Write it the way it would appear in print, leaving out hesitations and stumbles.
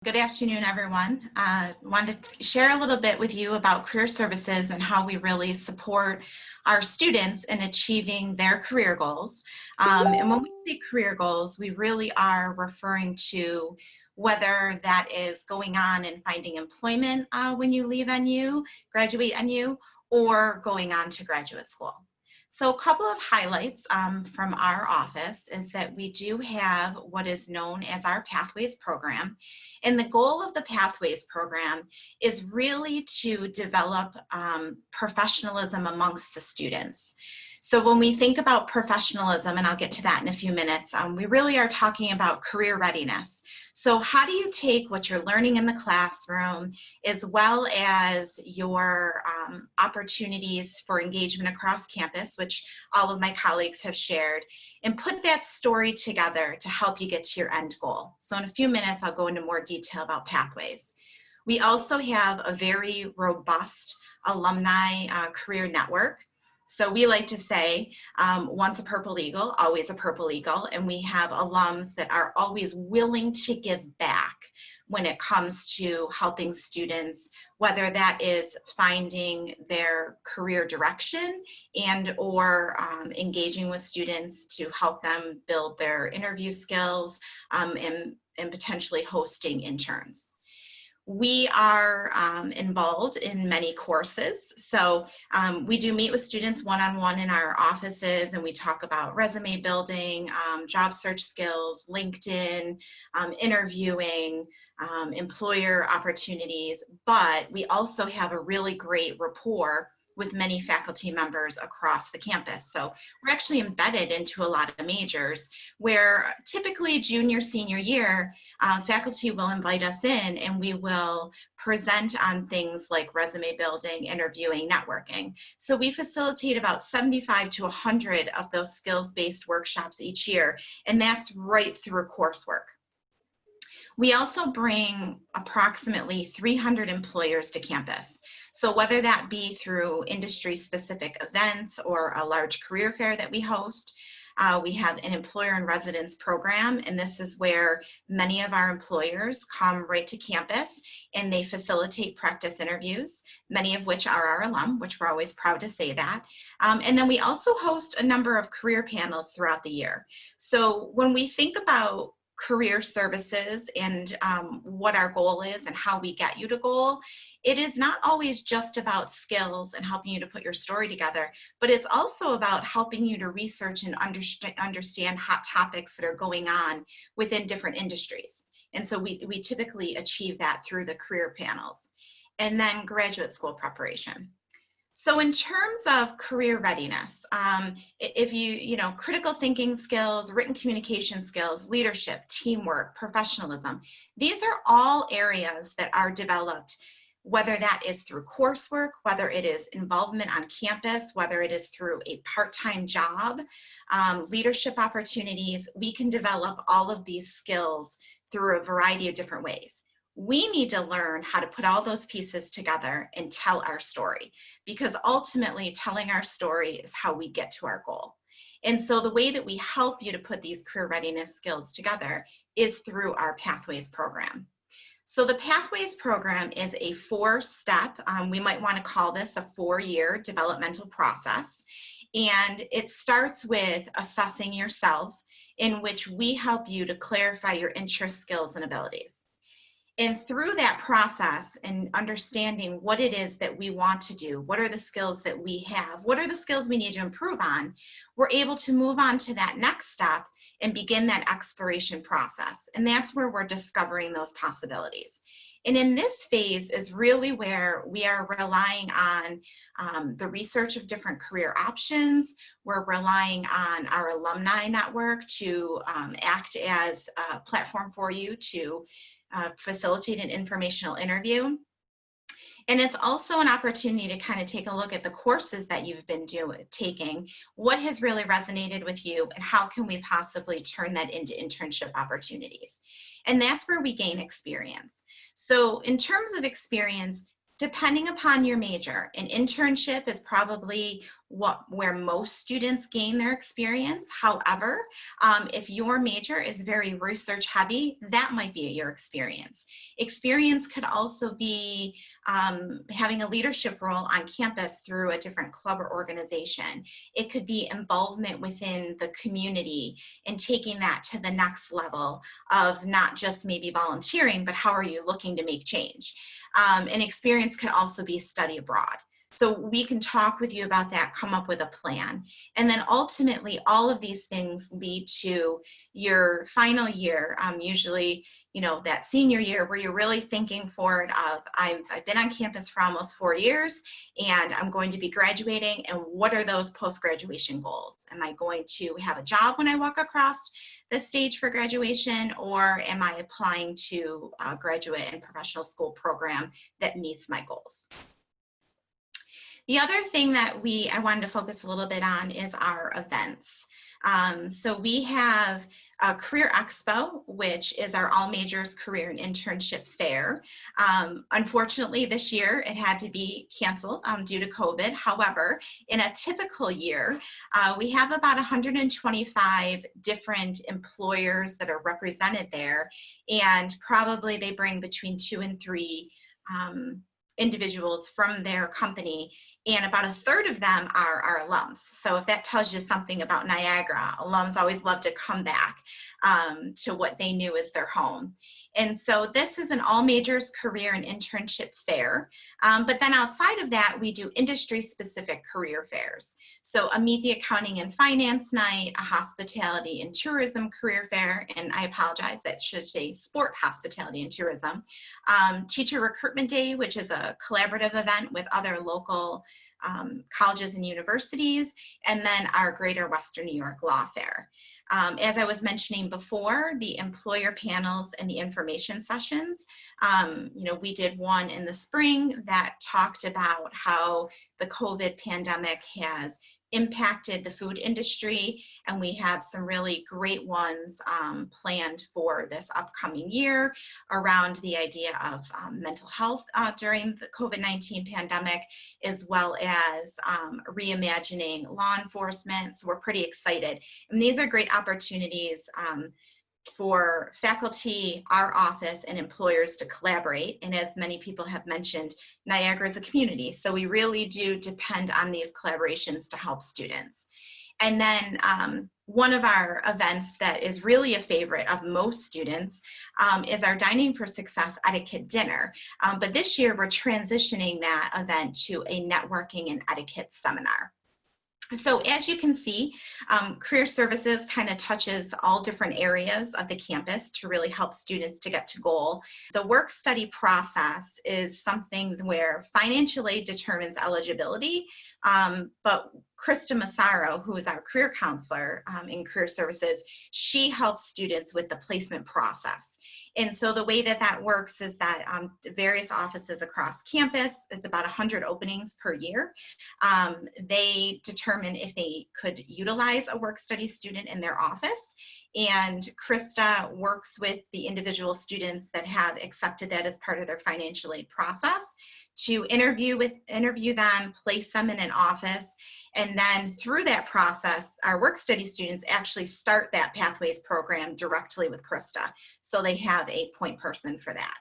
Good afternoon, everyone. Wanted to share a little bit with you about career services and how we really support our students in achieving their career goals. And when we say career goals, we really are referring to whether that is going on and finding employment when you leave NU, graduate NU, or going on to graduate school. So a couple of highlights from our office is that we do have what is known as our Pathways program. And the goal of the Pathways program is really to develop professionalism amongst the students. So when we think about professionalism, and I'll get to that in a few minutes, we really are talking about career readiness. So how do you take what you're learning in the classroom as well as your opportunities for engagement across campus, which all of my colleagues have shared, and put that story together to help you get to your end goal. So in a few minutes, I'll go into more detail about Pathways. We also have a very robust alumni career network. So we like to say, once a Purple Eagle, always a Purple Eagle, and we have alums that are always willing to give back when it comes to helping students, whether that is finding their career direction and or engaging with students to help them build their interview skills and potentially hosting interns. We are involved in many courses. So we do meet with students one-on-one in our offices, and we talk about resume building, job search skills, LinkedIn, interviewing, employer opportunities, but we also have a really great rapport with many faculty members across the campus. So we're actually embedded into a lot of majors where typically junior, senior year, faculty will invite us in and we will present on things like resume building, interviewing, networking. So we facilitate about 75 to 100 of those skills-based workshops each year, and that's right through coursework. We also bring approximately 300 employers to campus. So whether that be through industry-specific events or a large career fair that we host, we have an employer in residence program, and this is where many of our employers come right to campus and they facilitate practice interviews, many of which are our alum, which we're always proud to say that. And then we also host a number of career panels throughout the year. So when we think about career services and what our goal is and how we get you to goal, it is not always just about skills and helping you to put your story together, but it's also about helping you to research and understand hot topics that are going on within different industries. And so we typically achieve that through the career panels. And then graduate school preparation. So in terms of career readiness, if you know, critical thinking skills, written communication skills, leadership, teamwork, professionalism, these are all areas that are developed, whether that is through coursework, whether it is involvement on campus, whether it is through a part-time job, leadership opportunities. We can develop all of these skills through a variety of different ways. We need to learn how to put all those pieces together and tell our story, because ultimately telling our story is how we get to our goal. And so the way that we help you to put these career readiness skills together is through our Pathways program. So the Pathways program is a 4-step, we might want to call this a 4-year developmental process. And it starts with assessing yourself, in which we help you to clarify your interests, skills, and abilities. And through that process and understanding what it is that we want to do, what are the skills that we have, what are the skills we need to improve on, we're able to move on to that next step and begin that exploration process. And that's where we're discovering those possibilities. And in this phase is really where we are relying on the research of different career options. We're relying on our alumni network to act as a platform for you to facilitate an informational interview. And it's also an opportunity to kind of take a look at the courses that you've been taking, what has really resonated with you, and how can we possibly turn that into internship opportunities. And that's where we gain experience. So in terms of experience, Depending upon your major, an internship is probably where most students gain their experience. However, if your major is very research heavy, that might be your experience. Experience could also be having a leadership role on campus through a different club or organization. It could be involvement within the community and taking that to the next level of not just maybe volunteering, but how are you looking to make change? And experience can also be study abroad. So we can talk with you about that, come up with a plan. And then ultimately, all of these things lead to your final year, usually, that senior year where you're really thinking forward of, I've been on campus for almost 4 years and I'm going to be graduating. And what are those post-graduation goals? Am I going to have a job when I walk across the stage for graduation, or am I applying to a graduate and professional school program that meets my goals? The other thing that I wanted to focus a little bit on is our events. So we have a Career Expo, which is our all majors career and internship fair. Unfortunately, this year it had to be canceled due to COVID. However, in a typical year, we have about 125 different employers that are represented there, and probably they bring between 2 and 3 individuals from their company, and about 1/3 of them are our alums. So if that tells you something about Niagara, alums always love to come back to what they knew as their home. And so this is an all majors career and internship fair. But then outside of that, we do industry specific career fairs. So a meet the accounting and finance night, a hospitality and tourism career fair, and I apologize, that should say sport, hospitality and tourism. Teacher recruitment day, which is a collaborative event with other local colleges and universities, and then our Greater Western New York Law Fair. As I was mentioning before, the employer panels and the information sessions, we did one in the spring that talked about how the COVID pandemic has impacted the food industry, and we have some really great ones planned for this upcoming year around the idea of mental health during the COVID-19 pandemic, as well as reimagining law enforcement. So we're pretty excited. And these are great opportunities for faculty, our office, and employers to collaborate. And as many people have mentioned, Niagara is a community, so we really do depend on these collaborations to help students. And then one of our events that is really a favorite of most students is our Dining for Success Etiquette Dinner. But this year we're transitioning that event to a networking and etiquette seminar. So as you can see, Career Services kind of touches all different areas of the campus to really help students to get to goal. The work study process is something where financial aid determines eligibility, but Krista Massaro, who is our career counselor in Career Services, she helps students with the placement process. And so the way that that works is that various offices across campus, it's about 100 openings per year. They determine if they could utilize a work study student in their office. And Krista works with the individual students that have accepted that as part of their financial aid process to interview them, place them in an office. And then through that process, our work study students actually start that Pathways program directly with Krista. So they have a point person for that.